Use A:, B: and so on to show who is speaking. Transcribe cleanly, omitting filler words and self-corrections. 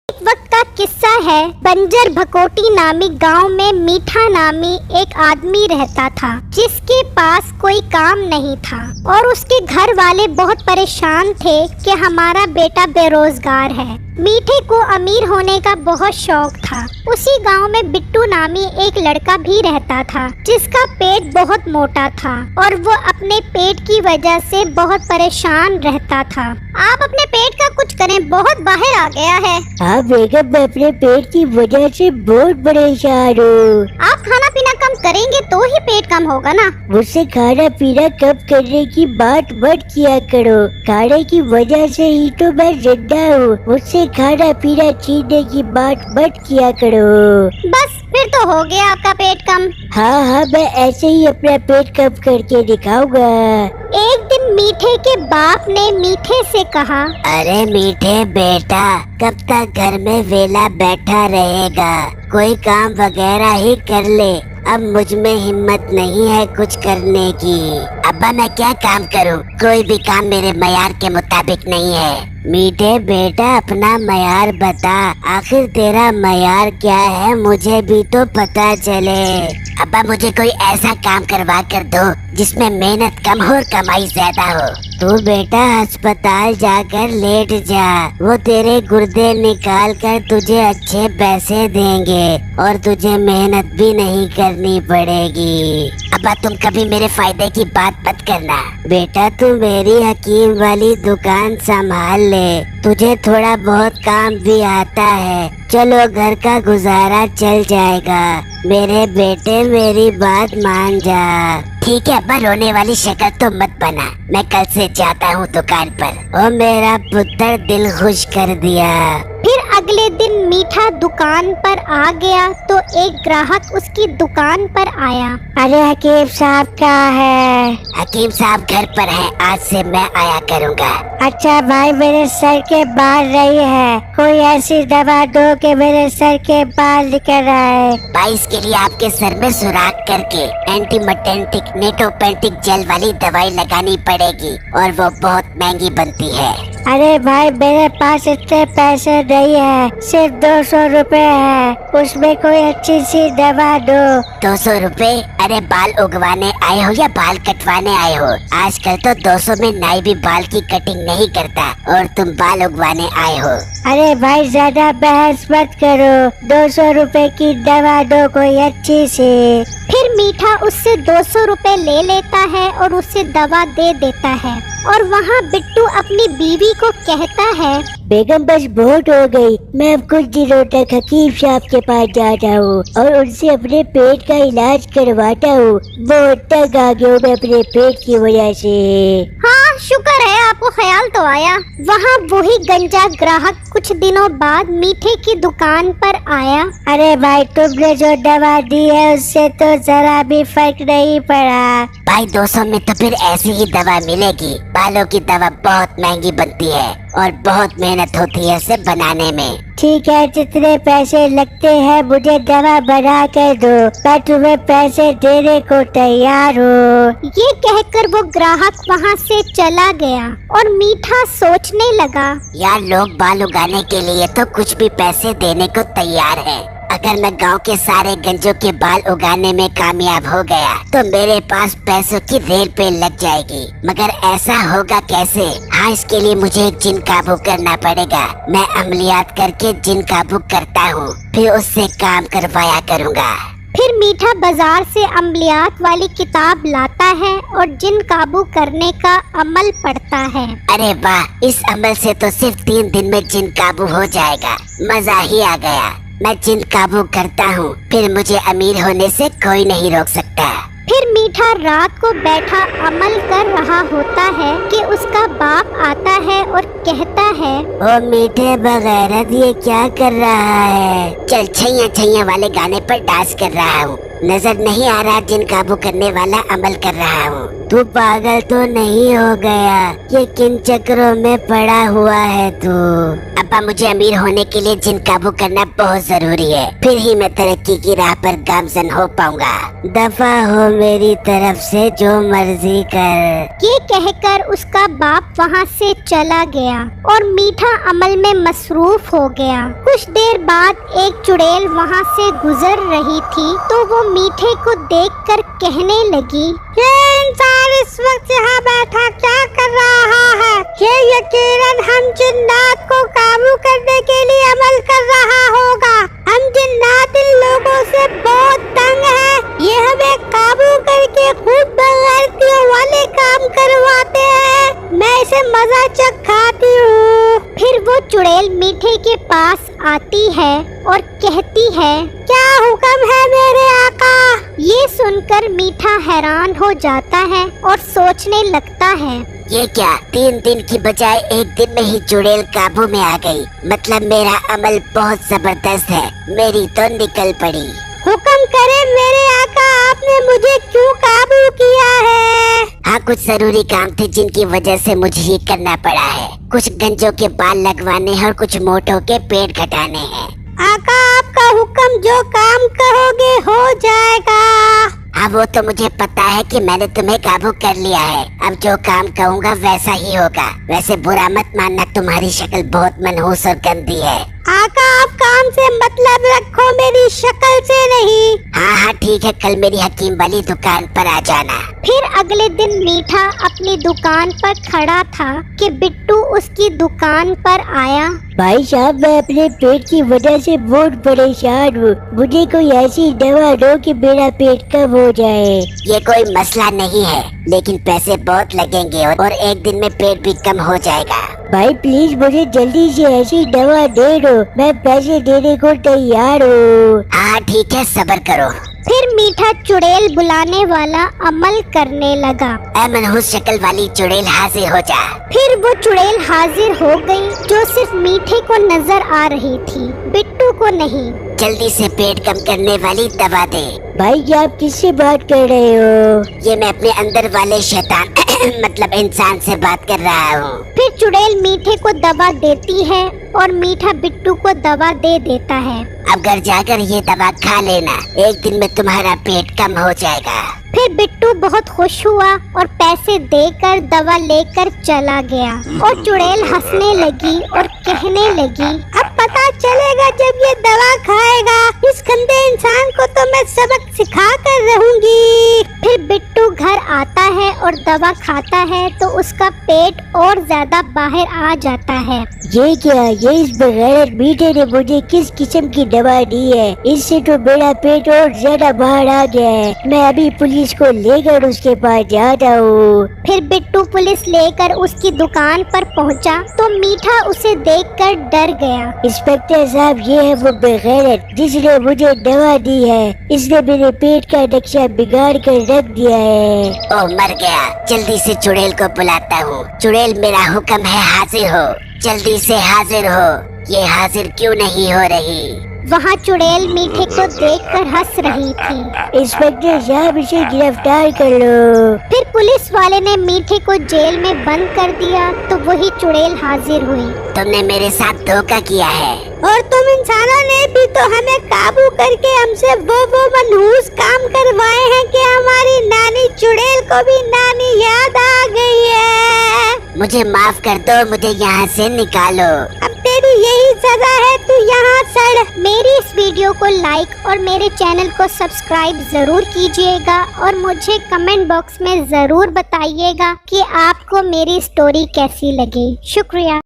A: एक वक्त का किस्सा है। बंजर भकोटी नामी गांव में मीठा नामी एक आदमी रहता था, जिसके पास कोई काम नहीं था और उसके घर वाले बहुत परेशान थे कि हमारा बेटा बेरोजगार है। मीठे को अमीर होने का बहुत शौक था। उसी गांव में बिट्टू नामी एक लड़का भी रहता था, जिसका पेट बहुत मोटा था और वो अपने पेट की वजह से बहुत परेशान रहता था। आप अपने पेट का कुछ करें, बहुत बाहर आ गया है।
B: हाँ बेगम, मैं अपने पेट की वजह से बहुत परेशान हूँ।
A: आप खाना पीना कम करेंगे तो ही पेट कम होगा ना।
B: मुझसे खाना पीना कम करने की बात मत किया करो। खाने की वजह से ही तो मैं जिंदा हूँ। मुझसे खाना पीना छीनने की बात मत किया करो।
A: बस फिर तो हो गया आपका पेट कम।
B: हाँ, मैं ऐसे ही अपना पेट कम करके दिखाऊंगा।
A: एक दिन मीठे के बाप ने मीठे से कहा,
B: अरे मीठे बेटा, कब तक घर में वेला बैठा रहेगा? कोई काम वगैरह ही कर ले। अब मुझ में हिम्मत नहीं है कुछ करने की। अब्बा मैं क्या काम करूं? कोई भी काम मेरे मयार के मुताबिक नहीं है। मीठे बेटा अपना मयार बता, आखिर तेरा मयार क्या है, मुझे भी तो पता चले। अब्बा मुझे कोई ऐसा काम करवा कर दो जिसमें मेहनत कम हो और कमाई ज्यादा हो। तू बेटा अस्पताल जाकर लेट जा, वो तेरे गुर्दे निकाल कर तुझे अच्छे पैसे देंगे और तुझे मेहनत भी नहीं करनी पड़ेगी। अब्बा तुम कभी मेरे फायदे की बात मत करना। बेटा तू मेरी हकीम वाली दुकान संभाल ले, तुझे थोड़ा बहुत काम भी आता है। चलो घर का गुजारा चल जाएगा। मेरे बेटे मेरी बात मान जा। ठीक है अब्बा, रोने वाली शक्ल तो मत बना। मैं कल से जाता हूँ दुकान पर। ओ मेरा पुत्र दिल खुश कर दिया।
A: फिर अगले दिन मीठा दुकान पर आ गया तो एक ग्राहक उसकी दुकान पर आया।
B: अरे हकीम साहब कहाँ है?
A: हकीम साहब घर पर हैं, आज से मैं आया करूँगा।
B: अच्छा भाई, मेरे सर के बाल रही है, कोई ऐसी दवा दो कि मेरे सर के बाल निकल आए।
A: भाई इसके लिए आपके सर में सुराख करके एंटीमटेंटिक नेटोपेंटिक जेल वाली दवाई लगानी पड़ेगी और वो बहुत महंगी बनती है।
B: अरे भाई मेरे पास इतने पैसे नहीं है, सिर्फ 200 रुपए है, उसमें कोई अच्छी सी दवा दो।
A: 200 रुपए? अरे बाल उगवाने आए हो या बाल कटवाने आए हो? आजकल तो 200 में नाई भी बाल की कटिंग नहीं करता और तुम बाल उगवाने आए हो।
B: अरे भाई ज्यादा बहस मत करो, 200 रुपए की दवा दो कोई अच्छी सी।
A: फिर मीठा उससे 200 रुपए ले लेता है और उसे दवा दे देता है और वहाँ बिट्टू अपनी बीवी को कहता है,
B: बेगम बस बहुत हो गई, मैं अब कुछ दिनों तक हकीम साहब के पास जाता हूँ और उनसे अपने पेट का इलाज करवाता हूँ। बहुत तंग आ गया हूँ मैं अपने पेट की वजह से।
A: हाँ शुक्र है आपको ख्याल तो आया। वहाँ वही गंजा ग्राहक कुछ दिनों बाद मीठे की दुकान पर आया।
B: अरे भाई तुमने जो दवा दी है उससे तो जरा भी फर्क नहीं पड़ा।
A: भाई 200 में तो फिर ऐसी ही दवा मिलेगी। बालों की दवा बहुत महंगी बनती है और बहुत मेहनत होती है इसे बनाने में।
B: ठीक है, जितने पैसे लगते हैं मुझे दवा बना कर दो, मैं तुम्हें पैसे देने को तैयार हूँ।
A: ये कहकर वो ग्राहक वहाँ से चला गया और मीठा सोचने लगा,
C: यार लोग बाल उगाने के लिए तो कुछ भी पैसे देने को तैयार है। अगर मैं गांव के सारे गंजों के बाल उगाने में कामयाब हो गया तो मेरे पास पैसों की रेल पे लग जाएगी। मगर ऐसा होगा कैसे? हाँ, इसके लिए मुझे एक जिन काबू करना पड़ेगा। मैं अमलियात करके जिन काबू करता हूँ, फिर उससे काम करवाया करूँगा।
A: फिर मीठा बाजार से अमलियात वाली किताब लाता है और जिन काबू करने का अमल पढ़ता है।
C: अरे वाह, इस अमल से तो सिर्फ 3 दिन में जिन काबू हो जाएगा। मजा ही आ गया। मैं जिन काबू करता हूँ, फिर मुझे अमीर होने से कोई नहीं रोक सकता।
A: फिर मीठा रात को बैठा अमल कर रहा होता है कि उसका बाप आता है और कहता है,
C: ओ मीठे बगैरत, ये क्या कर रहा है? चल छैया छैया वाले गाने पर डांस कर रहा हूँ। नजर नहीं आ रहा जिन काबू करने वाला अमल कर रहा हूँ।
B: तू पागल तो नहीं हो गया? ये किन चक्रों में पड़ा हुआ है तू?
C: अब्बा, मुझे अमीर होने के लिए जिन काबू करना बहुत जरूरी है, फिर ही मैं तरक्की की राह पर गामजन हो पाऊंगा।
B: दफा हो मेरी तरफ से, जो मर्जी कर।
A: ये कहकर उसका बाप वहाँ से चला गया और मीठा अमल में मसरूफ हो गया। कुछ देर बाद एक चुड़ैल वहाँ से गुजर रही थी तो वो मीठे को देखकर कहने लगी, ये इंसान इस वक्त यहाँ बैठा क्या कर रहा है? ये यकीनन हम जिन्नात को काबू करने के लिए अमल कर रहा होगा। हम जिन्नात इन लोगों से बहुत तंग हैं। ये हमें काबू करके खुद बगैरतियों वाले काम करवाते हैं। मैं इसे मजा चखाती हूँ। फिर वो चुड़ैल मीठे के पास आती है और कहती है, क्या हुक्म है मेरे आका? ये सुनकर मीठा हैरान हो जाता है और सोचने लगता है,
C: ये क्या, 3 दिन की बजाय 1 दिन में ही चुड़ैल काबू में आ गई। मतलब मेरा अमल बहुत जबरदस्त है। मेरी तो निकल पड़ी।
A: हुक्म करे मेरे आका, आपने मुझे क्यों काबू किया है?
C: हाँ, कुछ जरूरी काम थे जिनकी वजह से मुझे ये करना पड़ा है। कुछ गंजों के बाल लगवाने हैं और कुछ मोटों के पेट घटाने हैं।
A: आका, आपका हुक्म, जो काम कहोगे हो जाएगा।
C: हाँ, वो तो मुझे पता है कि मैंने तुम्हें काबू कर लिया है। अब जो काम कहूँगा वैसा ही होगा। वैसे बुरा मत मानना, तुम्हारी शक्ल बहुत मनहूस और गंदी है।
A: आका, आप काम से मतलब रखो, मेरी शक्ल से नहीं।
C: हाँ, ठीक है, कल मेरी हकीम वाली दुकान पर आ जाना।
A: फिर अगले दिन मीठा अपनी दुकान पर खड़ा था कि बिट्टू उसकी दुकान पर आया।
B: भाई साहब, मैं अपने पेट की वजह से बहुत परेशान हूँ। मुझे कोई ऐसी दवा दो कि मेरा पेट कम हो जाए।
C: ये कोई मसला नहीं है, लेकिन पैसे बहुत लगेंगे और 1 दिन में पेट भी कम हो जाएगा।
B: भाई प्लीज मुझे जल्दी से ऐसी दवा दे दो, मैं पैसे देने को तैयार हूँ।
C: हाँ, ठीक है, सब्र करो।
A: फिर मीठा चुड़ैल बुलाने वाला अमल करने लगा।
C: ऐ मनहूस शक्ल वाली चुड़ैल, हाजिर हो जा।
A: फिर वो चुड़ैल हाजिर हो गई, जो सिर्फ मीठे को नजर आ रही थी, बिट्टू को नहीं।
C: जल्दी से पेट कम करने वाली दवा दे।
B: भाई क्या आप किससे बात कर रहे हो?
C: ये मैं अपने अंदर वाले शैतान मतलब इंसान से बात कर रहा हूँ।
A: फिर चुड़ैल मीठे को दवा देती है और मीठा बिट्टू को दवा दे देता है।
C: अब घर जाकर ये दवा खा लेना, 1 दिन में तुम्हारा पेट कम हो जाएगा।
A: फिर बिट्टू बहुत खुश हुआ और पैसे देकर दवा लेकर चला गया और चुड़ैल हंसने लगी और कहने लगी, अब पता चलेगा जब ये दवा खाएगा। इस गंदे इंसान को तो मैं सबक सिखा कर रहूंगी। फिर बिट्टू घर आता है और दवा खाता है तो उसका पेट और ज्यादा बाहर आ जाता है।
B: ये क्या, ये इस बगैर मीठे ने मुझे किस किस्म की दवा दी है? इससे तो मेरा पेट और ज्यादा बाहर आ गया है। मैं अभी पुलिस को लेकर उसके पास जाता हूँ।
A: फिर बिट्टू पुलिस लेकर उसकी दुकान पर पहुँचा तो मीठा उसे देखकर डर गया।
B: इंस्पेक्टर साहब, ये है वो बेगैरत जिसने मुझे दवा दी है। इसने मेरे पेट का नक्शा बिगाड़ कर रख दिया है।
C: ओह, मर गया। जल्दी से चुड़ैल को बुलाता हूँ। चुड़ैल, मेरा हुक्म है, हाजिर हो। जल्दी से हाजिर हो। ये हाजिर क्यों नहीं हो रही?
A: वहाँ चुड़ैल मीठे को देखकर हंस रही थी।
B: इंस्पेक्टर साहब, इसे गिरफ्तार कर लो।
A: फिर पुलिस वाले ने मीठे को जेल में बंद कर दिया तो वही चुड़ैल हाजिर हुई।
C: तुमने मेरे साथ धोखा किया है
A: और तुम इंसानों ने भी तो हमें काबू करके हमसे वो मनहूस काम करवाए हैं कि हमारी नानी चुड़ैल को भी नानी याद आ गई है।
C: मुझे माफ कर दो, मुझे यहाँ से निकालो।
A: अब तेरी यही सजा है, तू यहाँ सड़। मेरी इस वीडियो को लाइक और मेरे चैनल को सब्सक्राइब जरूर कीजिएगा और मुझे कमेंट बॉक्स में जरूर बताइएगा कि आपको मेरी स्टोरी कैसी लगी। शुक्रिया।